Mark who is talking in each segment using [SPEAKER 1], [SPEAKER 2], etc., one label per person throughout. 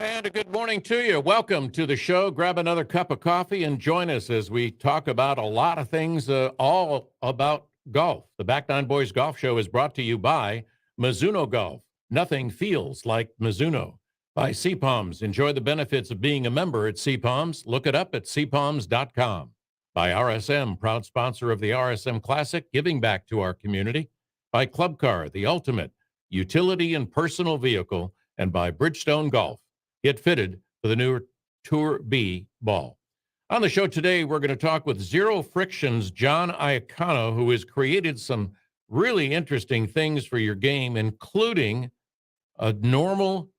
[SPEAKER 1] And a good morning to you. Welcome to the show. Grab another cup of coffee and join us as we talk about a lot of things, all about golf. The Back Nine Boys Golf Show is brought to you by Mizuno Golf. Nothing feels like Mizuno. By CPOMS. Enjoy the benefits of being a member at CPOMS. Look it up at cpoms.com. By RSM, proud sponsor of the RSM Classic, giving back to our community. By Club Car, the ultimate utility and personal vehicle. And by Bridgestone Golf. Get fitted for the new Tour B ball. On the show today, we're going to talk with Zero Friction's John Iocano, who has created some really interesting things for your game, including a normal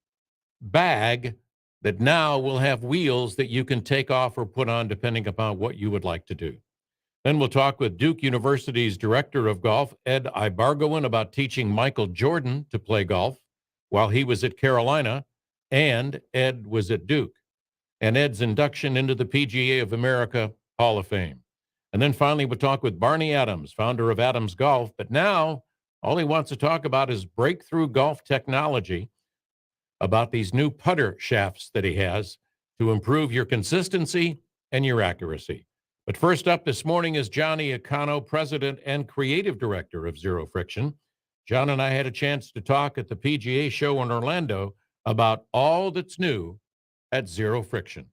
[SPEAKER 1] bag that now will have wheels that you can take off or put on depending upon what you would like to do. Then we'll talk with Duke University's director of golf, Ed Ibarguen, about teaching Michael Jordan to play golf while he was at Carolina and Ed was at Duke, and Ed's induction into the PGA of America Hall of Fame. And then finally, we'll talk with Barney Adams, founder of Adams Golf. But now, all he wants to talk about is breakthrough golf technology, about these new putter shafts that he has to improve your consistency and your accuracy. But first up this morning is John Iocano, president and creative director of Zero Friction. John and I had a chance to talk at the PGA show in Orlando about all that's new at Zero Friction.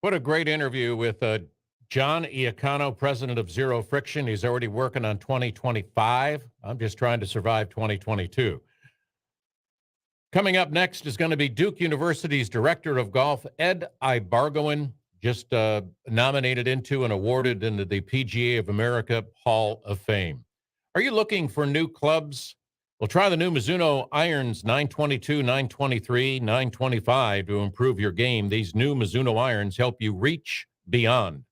[SPEAKER 1] What a great interview with John Iocano, president of Zero Friction. He's already working on 2025. I'm just trying to survive 2022. Coming up next is going to be Duke University's director of golf, Ed Ibarguen, just nominated into and awarded into the PGA of America Hall of Fame. Are you looking for new clubs? Well, try the new Mizuno Irons 922, 923, 925 to improve your game. These new Mizuno irons help you reach beyond.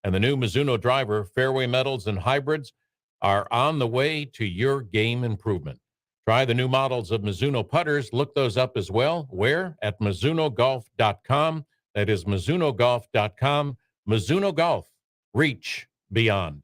[SPEAKER 1] And the new Mizuno driver, fairway metals, and hybrids are on the way to your game improvement. Try the new models of Mizuno putters. Look those up as well. Where? At MizunoGolf.com. That is MizunoGolf.com. Mizuno Golf. Reach beyond.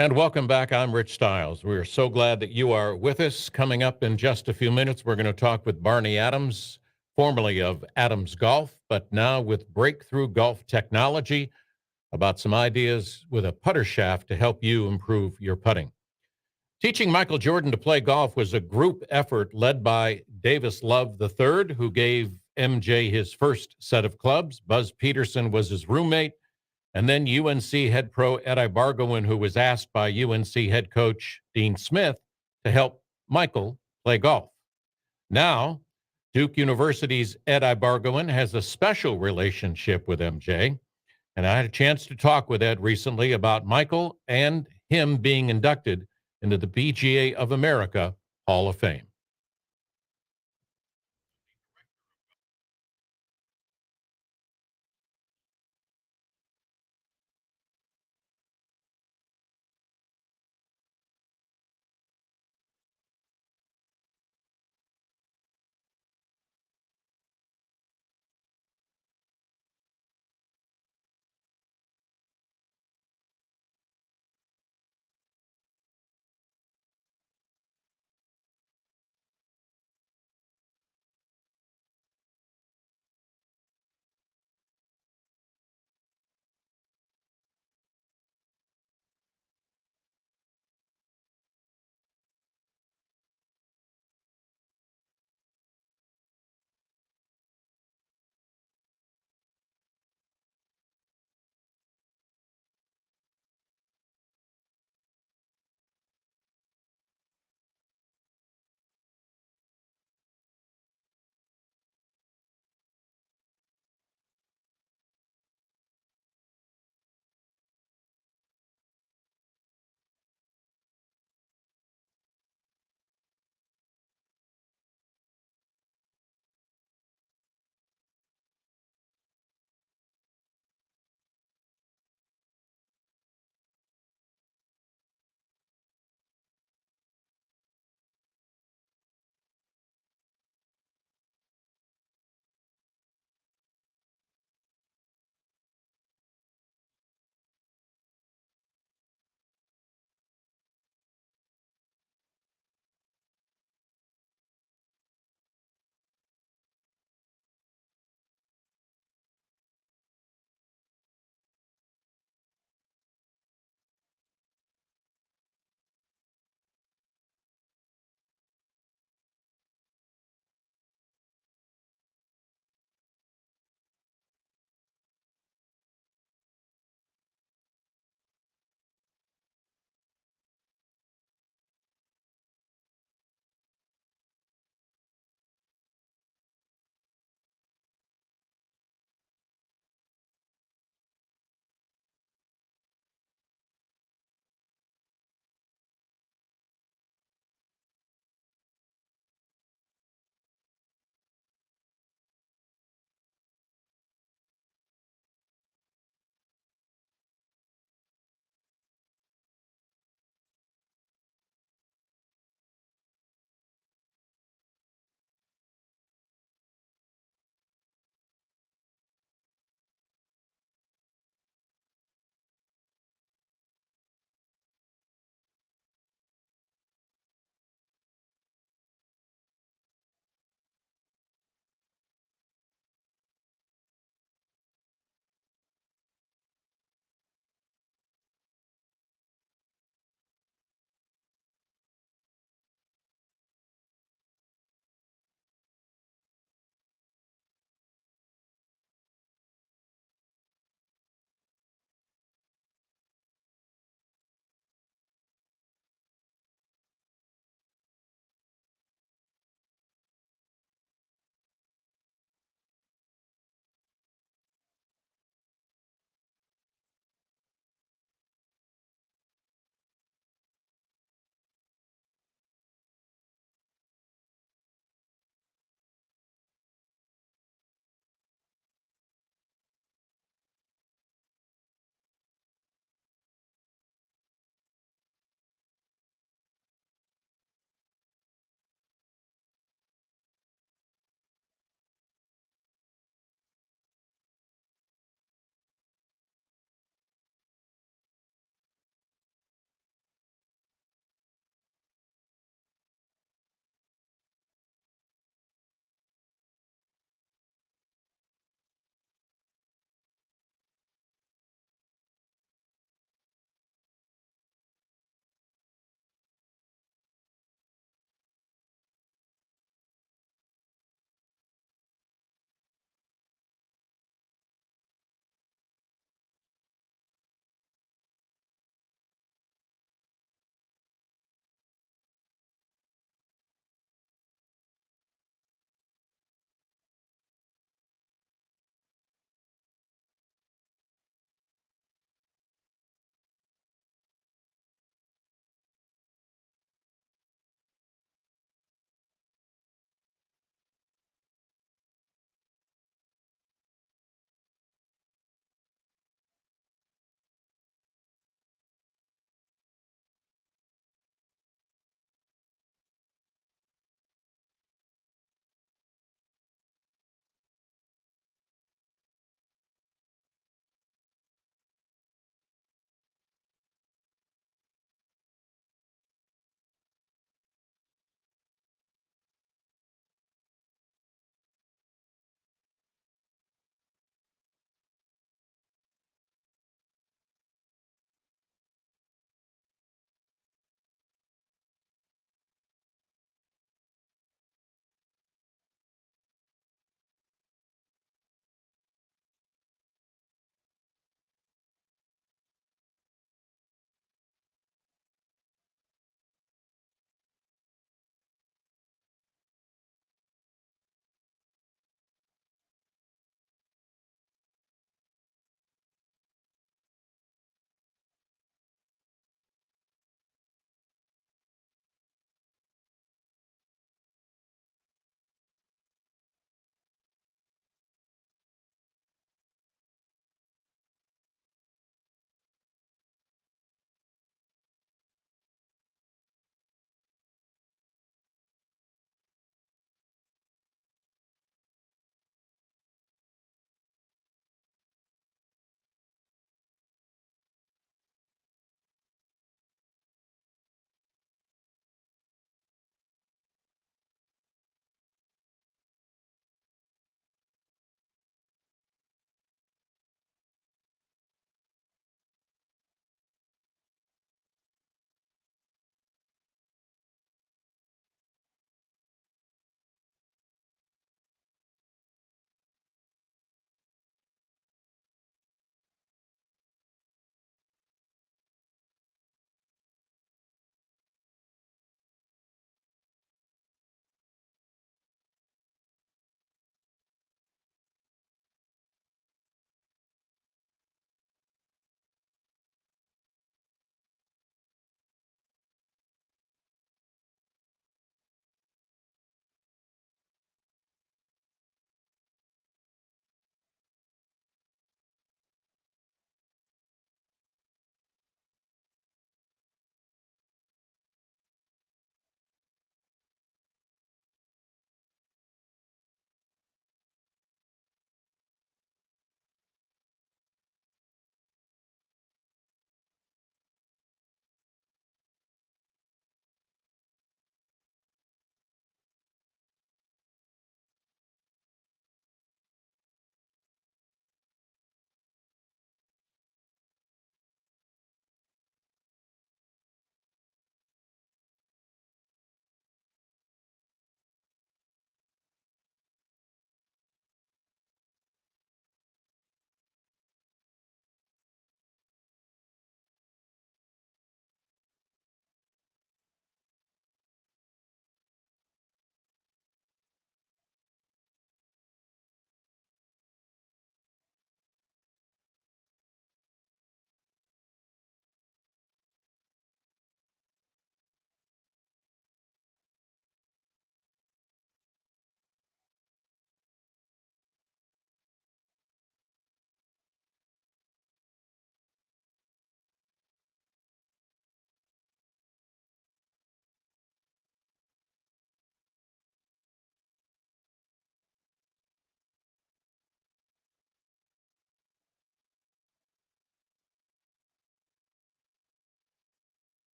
[SPEAKER 1] And welcome back. I'm Rich Stiles. We're so glad that you are with us. Coming up in just a few minutes, we're going to talk with Barney Adams, formerly of Adams Golf, but now with Breakthrough Golf Technology, about some ideas with a putter shaft to help you improve your putting. Teaching Michael Jordan to play golf was a group effort led by Davis Love III, who gave MJ his first set of clubs. Buzz Peterson was his roommate. And then UNC head pro Ed Ibarguen, who was asked by UNC head coach Dean Smith to help Michael play golf. Now, Duke University's Ed Ibarguen has a special relationship with MJ. And I had a chance to talk with Ed recently about Michael and him being inducted into the PGA of America Hall of Fame.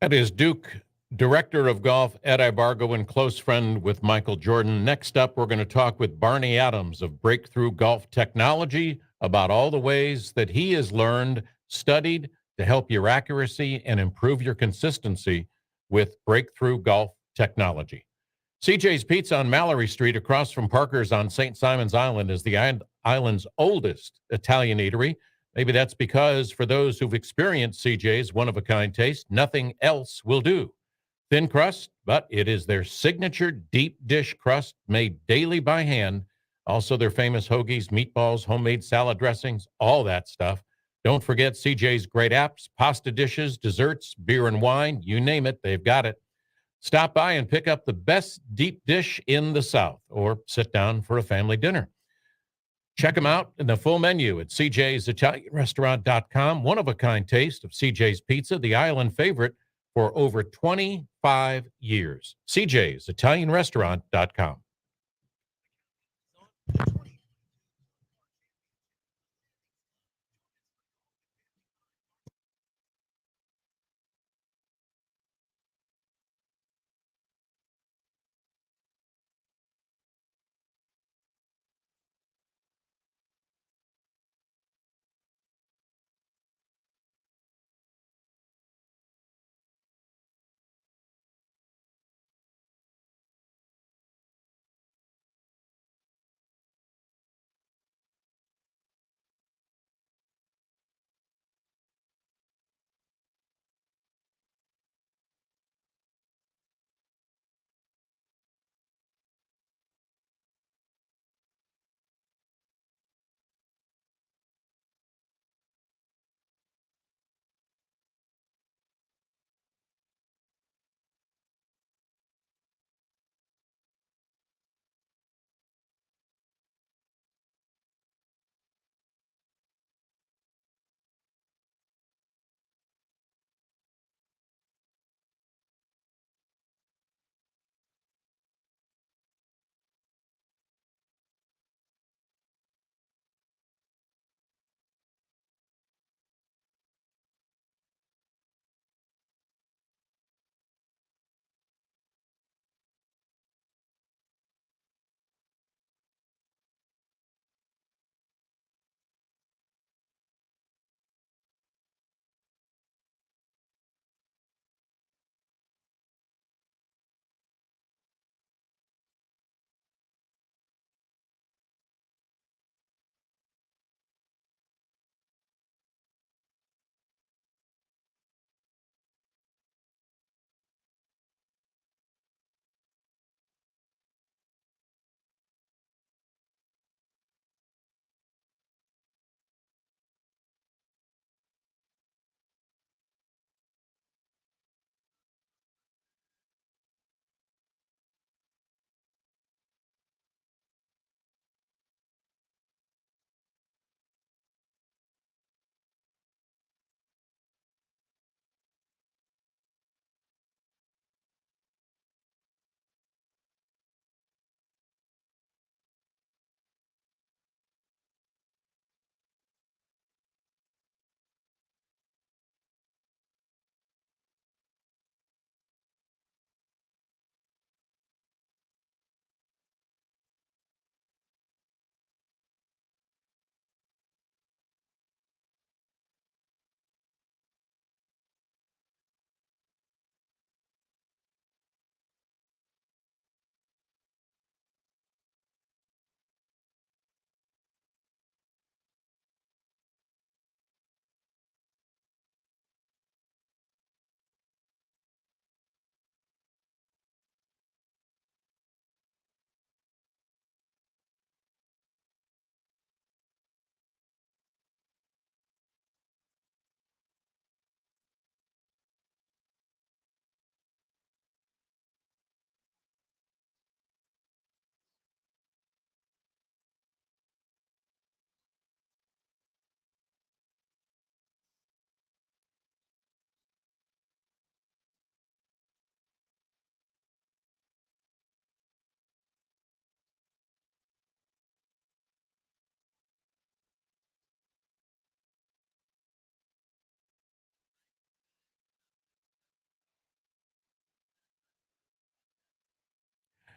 [SPEAKER 1] That is Duke Director of Golf Ed Ibarguen, close friend with Michael Jordan. Next up, we're going to talk with Barney Adams of Breakthrough Golf Technology about all the ways that he has learned, studied to help your accuracy and improve your consistency with Breakthrough Golf Technology. CJ's Pizza on Mallory Street across from Parker's on St. Simon's Island is the island's oldest Italian eatery. Maybe that's because for those who've experienced CJ's one-of-a-kind taste, nothing else will do. Thin crust, but it is their signature deep dish crust made daily by hand. Also their famous hoagies, meatballs, homemade salad dressings, all that stuff. Don't forget CJ's great apps, pasta dishes, desserts, beer and wine, you name it, they've got it. Stop by and pick up the best deep dish in the South or sit down for a family dinner. Check them out in the full menu at cjsitalianrestaurant.com. One-of-a-kind taste of CJ's Pizza, the island favorite for over 25 years. cjsitalianrestaurant.com.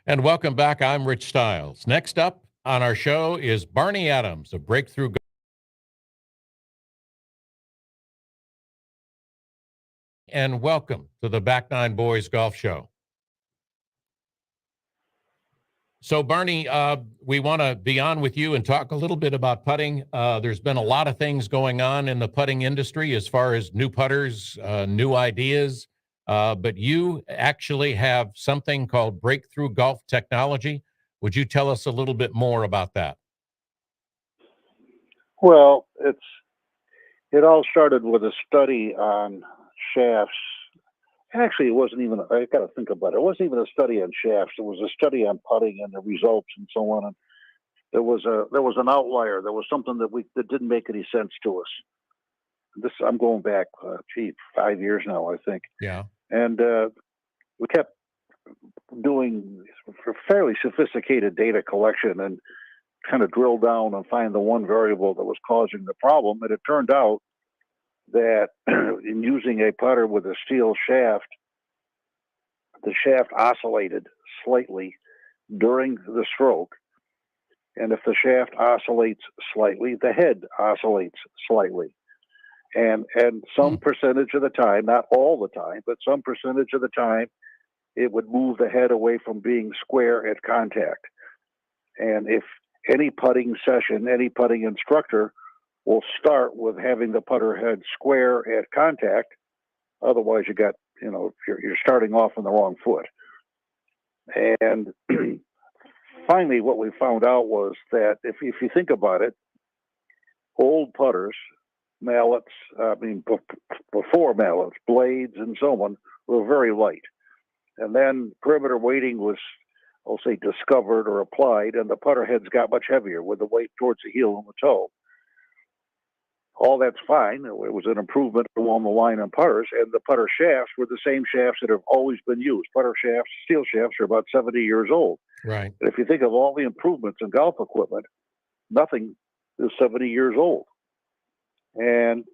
[SPEAKER 1] And welcome back. I'm Rich Stiles. Next up on our show is Barney Adams of Breakthrough. And welcome to the Back Nine Boys Golf Show. So, Barney, we want to be on with you and talk a little bit about putting. There's been a lot of things going on in the putting industry as far as new putters, new ideas, but you actually have something called Breakthrough Golf Technology. Would you tell us a little bit more about that?
[SPEAKER 2] Well, it all started with a study on shafts. Actually, it wasn't even, I got to think about it. It wasn't even a study on shafts. It was a study on putting and the results and so on. And there was an outlier. There was something that didn't make any sense to us. I'm going back, 5 years now, I think.
[SPEAKER 1] Yeah.
[SPEAKER 2] And we kept doing fairly sophisticated data collection and kind of drill down and find the one variable that was causing the problem. And it turned out that in using a putter with a steel shaft, the shaft oscillated slightly during the stroke. And if the shaft oscillates slightly, the head oscillates slightly. And some percentage of the time, not all the time, but some percentage of the time, it would move the head away from being square at contact. And if any putting session, any putting instructor will start with having the putter head square at contact. Otherwise, you're starting off on the wrong foot. And finally, what we found out was that if you think about it, old putters, mallets, before mallets, blades, and so on, were very light. And then perimeter weighting was, I'll say, discovered or applied, and the putter heads got much heavier with the weight towards the heel and the toe. All that's fine. It was an improvement along the line on putters, and the putter shafts were the same shafts that have always been used. Putter shafts, steel shafts, are about 70 years old.
[SPEAKER 1] Right.
[SPEAKER 2] And if you think of all the improvements in golf equipment, nothing is 70 years old. And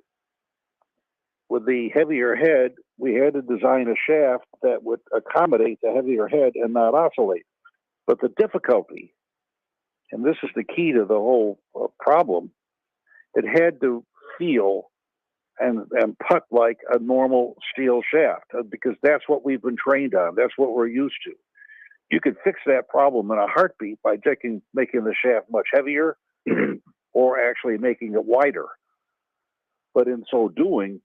[SPEAKER 2] with the heavier head, we had to design a shaft that would accommodate the heavier head and not oscillate. But the difficulty, and this is the key to the whole problem, it had to feel and putt like a normal steel shaft, because that's what we've been trained on. That's what we're used to. You could fix that problem in a heartbeat by making the shaft much heavier or actually making it wider. But in so doing,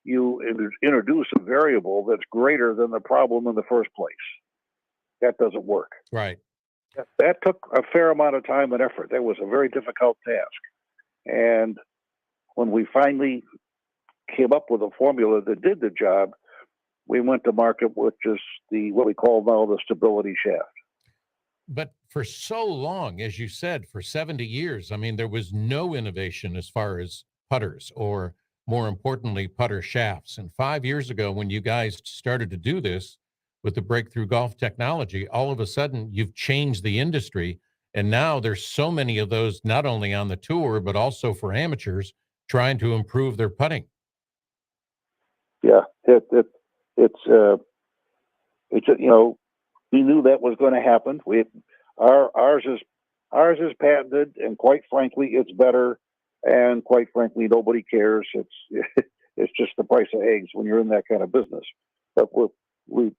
[SPEAKER 2] you introduce a variable that's greater than the problem in the first place. That doesn't work.
[SPEAKER 1] Right.
[SPEAKER 2] That took a fair amount of time and effort. That was a very difficult task. And when we finally came up with a formula that did the job, we went to market with just what we call now the stability shaft.
[SPEAKER 1] But for so long, as you said, for 70 years, I mean, there was no innovation as far as putters, or more importantly, putter shafts. And 5 years ago, when you guys started to do this with the Breakthrough Golf Technology, all of a sudden you've changed the industry. And now there's so many of those, not only on the tour, but also for amateurs trying to improve their putting.
[SPEAKER 2] Yeah, we knew that was going to happen. Ours is patented, and quite frankly, it's better. And quite frankly, nobody cares. It's just the price of eggs when you're in that kind of business. But we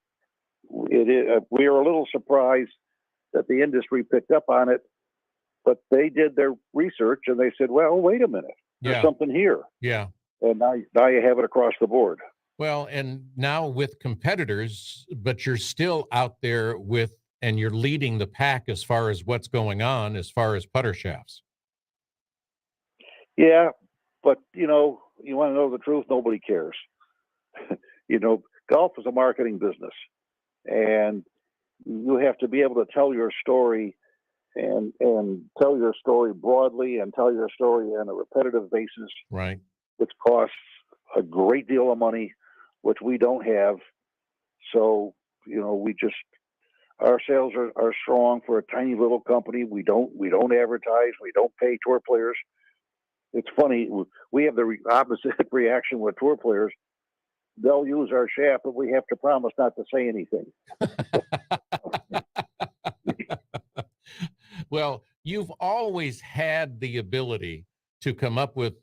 [SPEAKER 2] are a little surprised that the industry picked up on it, but they did their research and they said, well, wait a minute, there's something here.
[SPEAKER 1] Yeah.
[SPEAKER 2] And now you have it across the board.
[SPEAKER 1] Well, and now with competitors, but you're still out there and you're leading the pack as far as what's going on as far as putter shafts.
[SPEAKER 2] Yeah, but you want to know the truth, nobody cares. Golf is a marketing business, and you have to be able to tell your story and tell your story broadly and tell your story on a repetitive basis.
[SPEAKER 1] Right.
[SPEAKER 2] Which costs a great deal of money, which we don't have. So, our sales are strong for a tiny little company. We don't advertise. We don't pay tour players. It's funny. We have the opposite reaction with tour players. They'll use our shaft, but we have to promise not to say anything.
[SPEAKER 1] Well, you've always had the ability to come up with,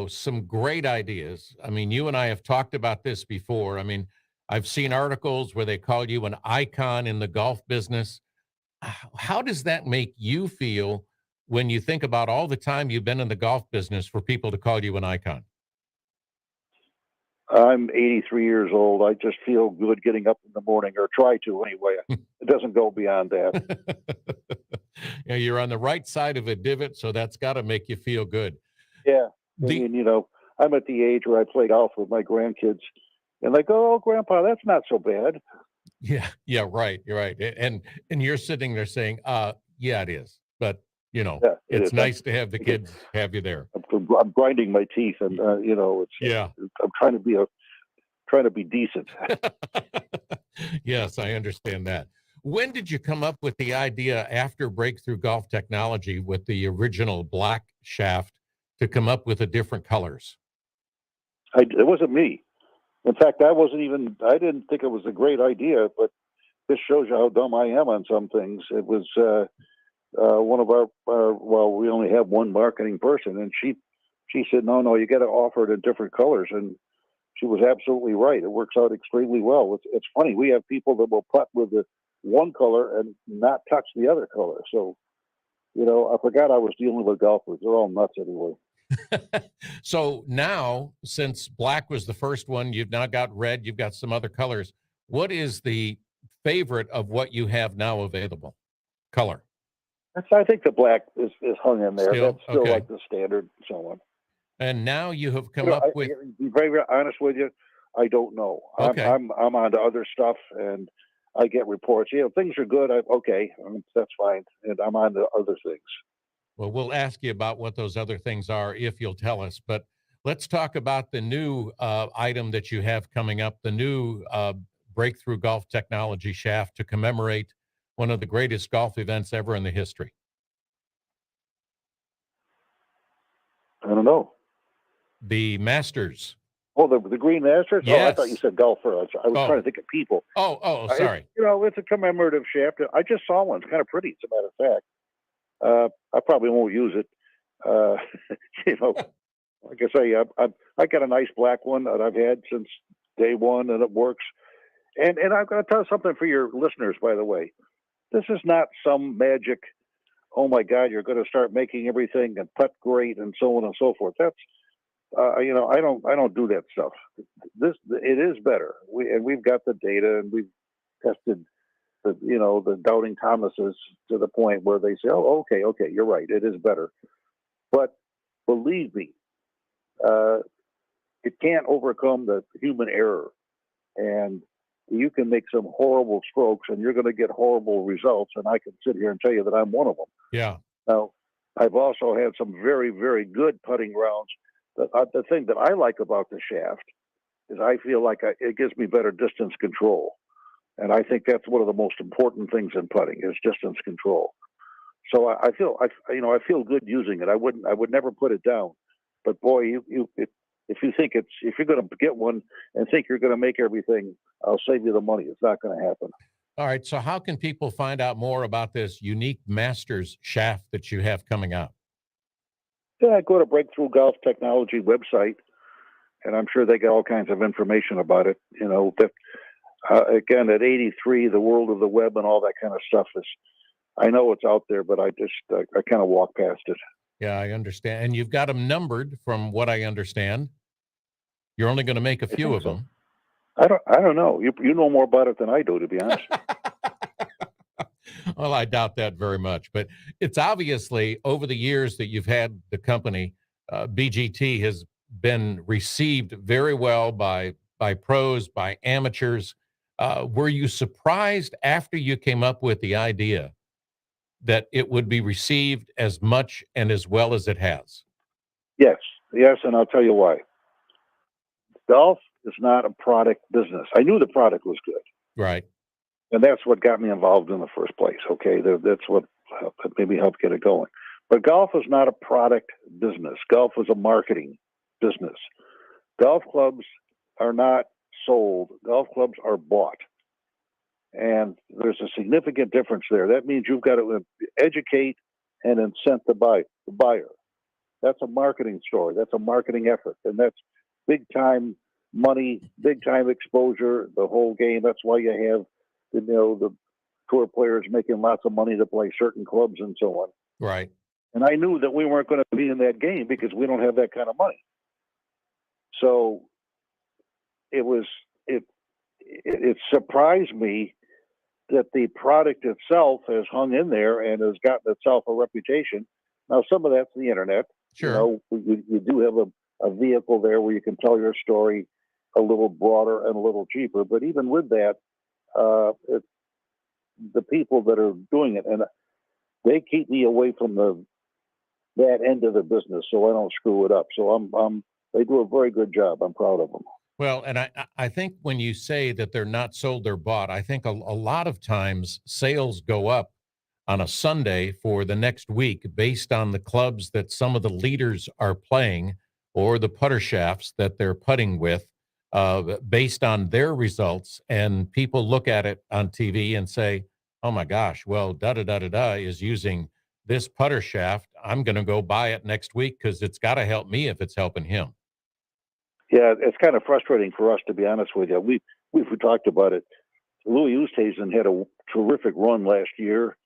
[SPEAKER 1] some great ideas. I mean, you and I have talked about this before. I mean, I've seen articles where they call you an icon in the golf business. How does that make you feel when you think about all the time you've been in the golf business for people to call you an icon?
[SPEAKER 2] I'm 83 years old. I just feel good getting up in the morning, or try to anyway. It doesn't go beyond that.
[SPEAKER 1] Yeah, you're on the right side of a divot, so that's got to make you feel good.
[SPEAKER 2] Yeah. I
[SPEAKER 1] The
[SPEAKER 2] mean, I'm at the age where I play golf with my grandkids, and they go, "Oh, Grandpa, that's not so bad."
[SPEAKER 1] Yeah, yeah, right. You're right. And you're sitting there saying, yeah, it is. But,
[SPEAKER 2] Yeah, it is.
[SPEAKER 1] it's nice to have the kids have you there.
[SPEAKER 2] I'm grinding my teeth, and
[SPEAKER 1] Yeah.
[SPEAKER 2] I'm trying to be decent.
[SPEAKER 1] Yes, I understand that. When did you come up with the idea after Breakthrough Golf Technology with the original black shaft to come up with the different colors?
[SPEAKER 2] It wasn't me. In fact, I didn't think it was a great idea, but this shows you how dumb I am on some things. It was one of well, we only have one marketing person, and she said, no, you got to offer it in different colors. And she was absolutely right. It works out extremely well. It's funny. We have people that will putt with the one color and not touch the other color. So, I forgot I was dealing with golfers. They're all nuts anyway.
[SPEAKER 1] So now, since black was the first one, you've now got red, you've got some other colors. What is the favorite of what you have now available? Color.
[SPEAKER 2] I think the black is hung in there.
[SPEAKER 1] Still?
[SPEAKER 2] That's still
[SPEAKER 1] Okay.
[SPEAKER 2] like the standard and so on.
[SPEAKER 1] And now you have come up with,
[SPEAKER 2] To be very, very honest with you, I don't know.
[SPEAKER 1] okay.
[SPEAKER 2] I'm on to other stuff, and I get reports. Things are good. That's fine, and I'm on to other things.
[SPEAKER 1] Well, we'll ask you about what those other things are if you'll tell us. But let's talk about the new item that you have coming up, the new Breakthrough Golf Technology shaft to commemorate one of the greatest golf events ever in the history.
[SPEAKER 2] I don't know.
[SPEAKER 1] The Masters.
[SPEAKER 2] Oh, the Green Masters.
[SPEAKER 1] Yes.
[SPEAKER 2] Oh, I thought you said golfer. I was trying to think of people.
[SPEAKER 1] Sorry.
[SPEAKER 2] It's a commemorative shaft. I just saw one. It's kind of pretty, as a matter of fact. I probably won't use it. Uh, like I say, I got a nice black one that I've had since day one, and it works. And I've got to tell you something for your listeners, by the way. This is not some magic. Oh my God, you're going to start making everything and putt great and so on and so forth. That's I don't do that stuff. It is better. We've got the data, and we've tested the doubting Thomases to the point where they say, oh, okay, you're right, it is better. But believe me, it can't overcome the human error, and you can make some horrible strokes, and you're going to get horrible results. And I can sit here and tell you that I'm one of them.
[SPEAKER 1] Yeah.
[SPEAKER 2] Now, I've also had some very, very good putting rounds. The thing that I like about the shaft is I feel like it gives me better distance control. And I think that's one of the most important things in putting is distance control. So I feel good using it. I would never put it down. But boy, if you're going to get one and think you're going to make everything, I'll save you the money. It's not going to happen.
[SPEAKER 1] All right. So how can people find out more about this unique Masters shaft that you have coming out?
[SPEAKER 2] Yeah, go to Breakthrough Golf Technology website, and I'm sure they got all kinds of information about it. Again, at 83, the world of the web and all that kind of stuff I know it's out there, but I kind of walk past it.
[SPEAKER 1] Yeah, I understand. And you've got them numbered from what I understand. You're only going to make a few of them.
[SPEAKER 2] I don't know. You know more about it than I do, to be honest.
[SPEAKER 1] Well, I doubt that very much, but it's obviously over the years that you've had the company, BGT has been received very well by pros, by amateurs. Were you surprised after you came up with the idea that it would be received as much and as well as it has?
[SPEAKER 2] Yes, and I'll tell you why. Golf is not a product business. I knew the product was good.
[SPEAKER 1] Right.
[SPEAKER 2] And that's what got me involved in the first place. Okay, that's what maybe helped get it going. But golf is not a product business. Golf is a marketing business. Golf clubs are not sold. Golf clubs are bought. And there's a significant difference there. That means you've got to educate and incent the buyer. That's a marketing story. That's a marketing effort, and that's big time money, big time exposure. The whole game. That's why you have, the tour players making lots of money to play certain clubs and so on.
[SPEAKER 1] Right.
[SPEAKER 2] And I knew that we weren't going to be in that game because we don't have that kind of money. So it surprised me that the product itself has hung in there and has gotten itself a reputation. Now, some of that's the internet.
[SPEAKER 1] Sure.
[SPEAKER 2] You do have a vehicle there where you can tell your story a little broader and a little cheaper. But even with that, the people that are doing it, and they keep me away from that end of the business so I don't screw it up. So they do a very good job. I'm proud of them.
[SPEAKER 1] Well, and I think when you say that they're not sold, they're bought, I think a lot of times sales go up on a Sunday for the next week based on the clubs that some of the leaders are playing or the putter shafts that they're putting with, based on their results. And people look at it on TV and say, oh my gosh, well, da da da da da is using this putter shaft. I'm going to go buy it next week because it's got to help me if it's helping him.
[SPEAKER 2] Yeah, it's kind of frustrating for us, to be honest with you. We talked about it. Louis Oosthuizen had a terrific run last year.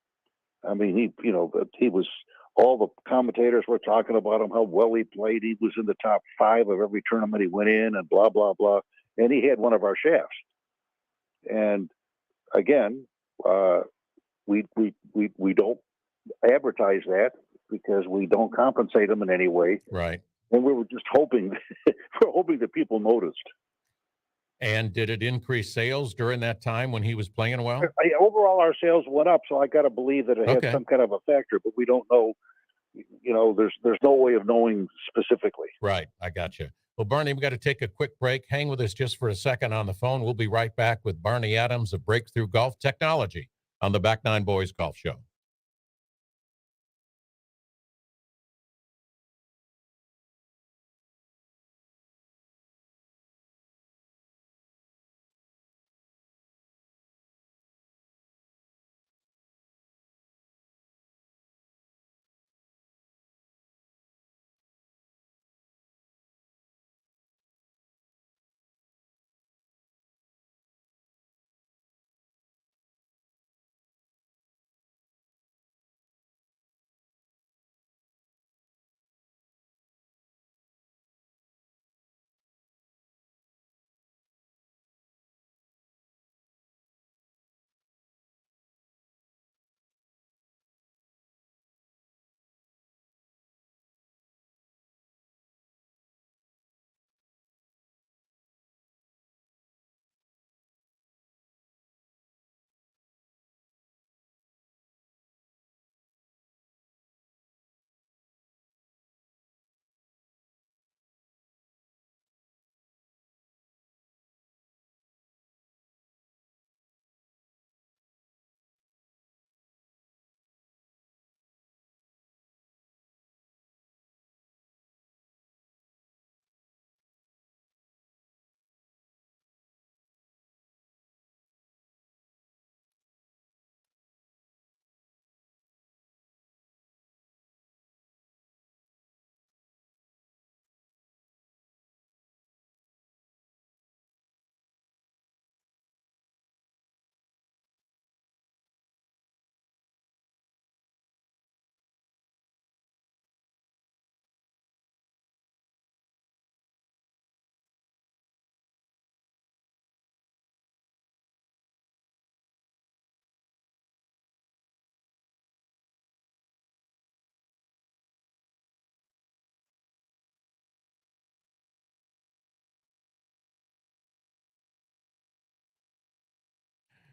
[SPEAKER 2] I mean, he was, all the commentators were talking about him, how well he played. He was in the top 5 of every tournament he went in, and blah blah blah. And he had one of our shafts. And again, we don't advertise that because we don't compensate him in any way.
[SPEAKER 1] Right.
[SPEAKER 2] And we were just hoping that people noticed.
[SPEAKER 1] And did it increase sales during that time when he was playing well?
[SPEAKER 2] Overall, our sales went up, so I got to believe that it had some kind of a factor, but we don't know. There's no way of knowing specifically.
[SPEAKER 1] Right. I got you. Well, Barney, we got to take a quick break. Hang with us just for a second on the phone. We'll be right back with Barney Adams of Breakthrough Golf Technology on the Back Nine Boys Golf Show.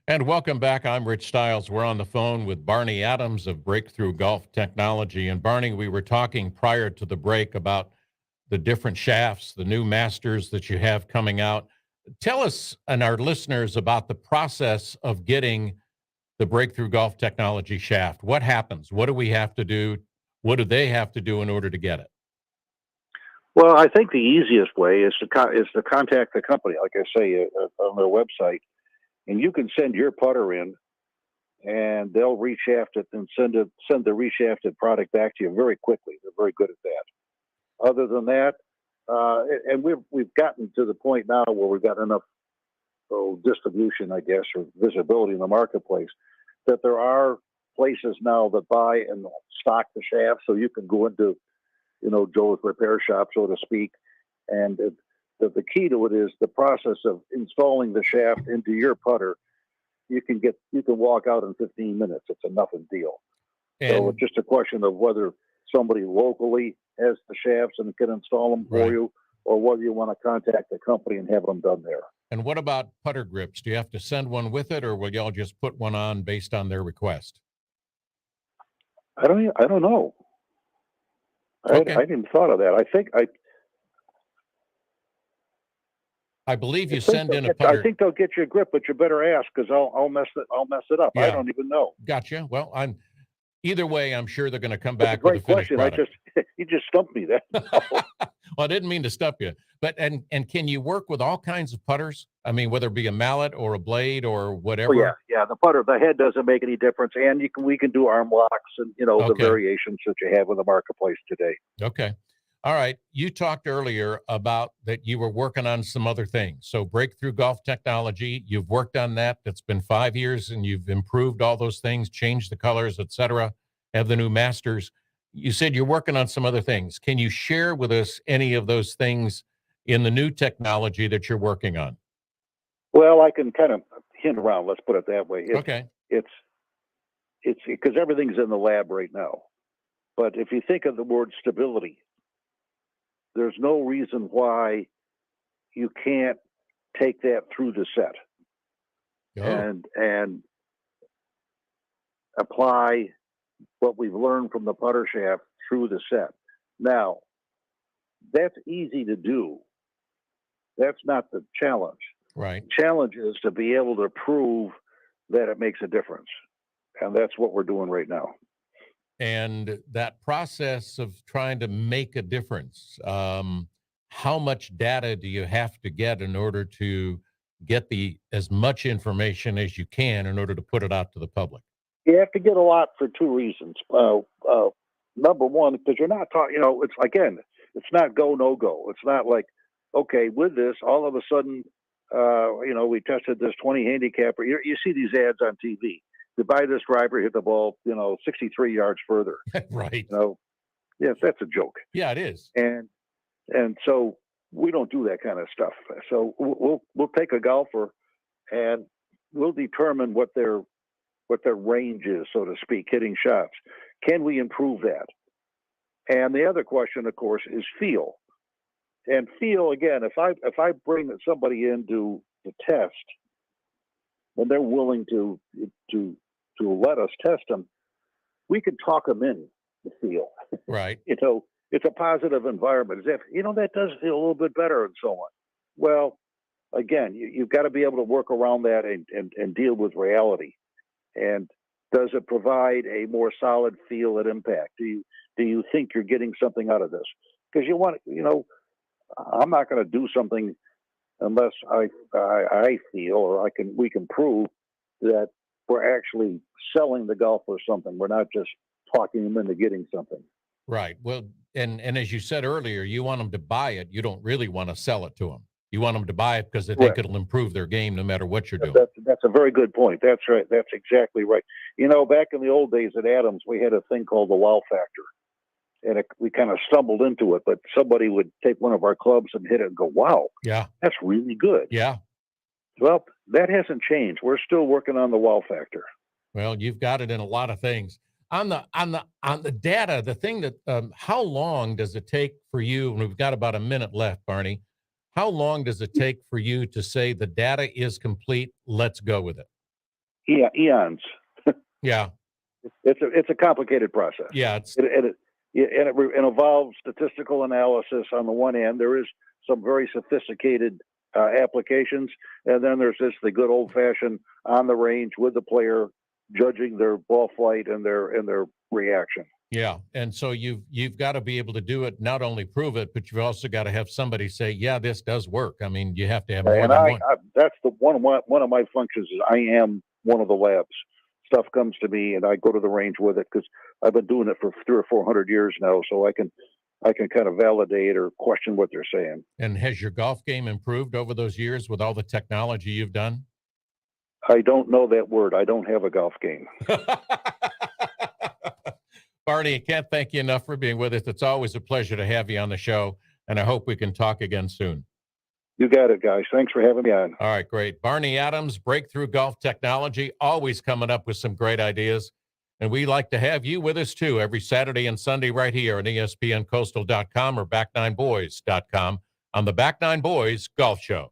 [SPEAKER 1] And welcome back. I'm Rich Stiles. We're on the phone with Barney Adams of Breakthrough Golf Technology. And Barney, we were talking prior to the break about the different shafts, the new masters that you have coming out. Tell us and our listeners about the process of getting the Breakthrough Golf Technology shaft. What happens? What do we have to do? What do they have to do in order to get it?
[SPEAKER 2] Well, I think the easiest way is to contact the company, like I say, on their website. and you can send your putter in, and they'll reshaft it and send the reshafted product back to you very quickly. They're very good at that. Other than that, and we've gotten to the point now where we've got enough distribution, I guess, or visibility in the marketplace, that there are places now that buy and stock the shaft, so you can go into, Joe's repair shop, so to speak. And the key to it is the process of installing the shaft into your putter. You can walk out in 15 minutes. It's a nothing deal. So it's just a question of whether somebody locally has the shafts and can install them for you, or whether you want to contact the company and have them done there.
[SPEAKER 1] And what about putter grips? Do you have to send one with it, or will y'all just put one on based on their request?
[SPEAKER 2] I don't know.
[SPEAKER 1] Okay.
[SPEAKER 2] I didn't thought of that.
[SPEAKER 1] I believe you send in a putter.
[SPEAKER 2] I think they'll get you a grip, but you better ask, because I'll mess it up.
[SPEAKER 1] Yeah.
[SPEAKER 2] I don't even know.
[SPEAKER 1] Gotcha. Well, either way, I'm sure they're going to come back
[SPEAKER 2] That's a
[SPEAKER 1] with a
[SPEAKER 2] great
[SPEAKER 1] finished
[SPEAKER 2] question.
[SPEAKER 1] product.
[SPEAKER 2] You just stumped me there.
[SPEAKER 1] Well, I didn't mean to stump you, but and can you work with all kinds of putters? I mean, whether it be a mallet or a blade or whatever.
[SPEAKER 2] Oh, yeah. The putter, the head doesn't make any difference, and we can do arm locks and the variations that you have in the marketplace today.
[SPEAKER 1] Okay. All right. You talked earlier about that you were working on some other things. So breakthrough golf technology, you've worked on that. That's been 5 years, and you've improved all those things, changed the colors, etc. Have the new masters. You said you're working on some other things. Can you share with us any of those things in the new technology that you're working on?
[SPEAKER 2] Well, I can kind of hint around. Let's put it that way. It's because everything's in the lab right now. But if you think of the word stability, there's no reason why you can't take that through the set and apply what we've learned from the putter shaft through the set. Now, that's easy to do. That's not the challenge.
[SPEAKER 1] Right.
[SPEAKER 2] The challenge is to be able to prove that it makes a difference. And that's what we're doing right now.
[SPEAKER 1] And that process of trying to make a difference, how much data do you have to get in order to get as much information as you can in order to put it out to the public?
[SPEAKER 2] You have to get a lot for two reasons. Number one, because you're not talking, it's not go, no go. It's not like, okay, with this, all of a sudden, we tested this 20 handicapper. You see these ads on TV. To buy this driver, hit the ball, 63 yards further.
[SPEAKER 1] Right.
[SPEAKER 2] Yes, that's a joke.
[SPEAKER 1] Yeah, it is.
[SPEAKER 2] And so we don't do that kind of stuff. So we'll take a golfer and we'll determine what their range is, so to speak, hitting shots. Can we improve that? And the other question, of course, is feel. And feel, again, if I bring somebody in to test, when they're willing to let us test them, we can talk them in the feel.
[SPEAKER 1] Right.
[SPEAKER 2] It's a positive environment. As if, that does feel a little bit better and so on. Well, again, you've got to be able to work around that and deal with reality. And does it provide a more solid feel and impact? Do you think you're getting something out of this? Because I'm not going to do something unless I feel or we can prove that we're actually selling the golfer something. We're not just talking them into getting something.
[SPEAKER 1] Right. Well, and as you said earlier, you want them to buy it. You don't really want to sell it to them. You want them to buy it because they think it'll improve their game no matter what you're doing.
[SPEAKER 2] That's a very good point. That's right. That's exactly right. Back in the old days at Adams, we had a thing called the wow factor. And we kind of stumbled into it, but somebody would take one of our clubs and hit it and go, wow,
[SPEAKER 1] yeah, that's
[SPEAKER 2] really good.
[SPEAKER 1] Yeah.
[SPEAKER 2] Well, that hasn't changed. We're still working on the wow factor.
[SPEAKER 1] Well, you've got it in a lot of things. On the data, the thing that, how long does it take for you, and we've got about a minute left, Barney, how long does it take for you to say the data is complete, let's go with it?
[SPEAKER 2] Yeah, eons.
[SPEAKER 1] Yeah.
[SPEAKER 2] It's a complicated process.
[SPEAKER 1] Yeah.
[SPEAKER 2] It involves statistical analysis on the one hand. There is some very sophisticated applications, and then there's just the good old-fashioned on the range with the player, judging their ball flight and their reaction.
[SPEAKER 1] Yeah. And so you've got to be able to do it, not only prove it, but you've also got to have somebody say, yeah, this does work. I mean, you have to have more
[SPEAKER 2] And
[SPEAKER 1] than one.
[SPEAKER 2] that's the one of my functions is I am one of the labs. Stuff comes to me, and I go to the range with it because I've been doing it for 300 or 400 years now, so I can kind of validate or question what they're saying.
[SPEAKER 1] And has your golf game improved over those years with all the technology you've done?
[SPEAKER 2] I don't know that word. I don't have a golf game.
[SPEAKER 1] Barney, I can't thank you enough for being with us. It's always a pleasure to have you on the show, and I hope we can talk again soon.
[SPEAKER 2] You got it, guys. Thanks for having me on.
[SPEAKER 1] All right, great. Barney Adams, Breakthrough Golf Technology, always coming up with some great ideas. And we like to have you with us too every Saturday and Sunday right here on ESPNCoastal.com or back9boys.com on the Back Nine Boys Golf Show.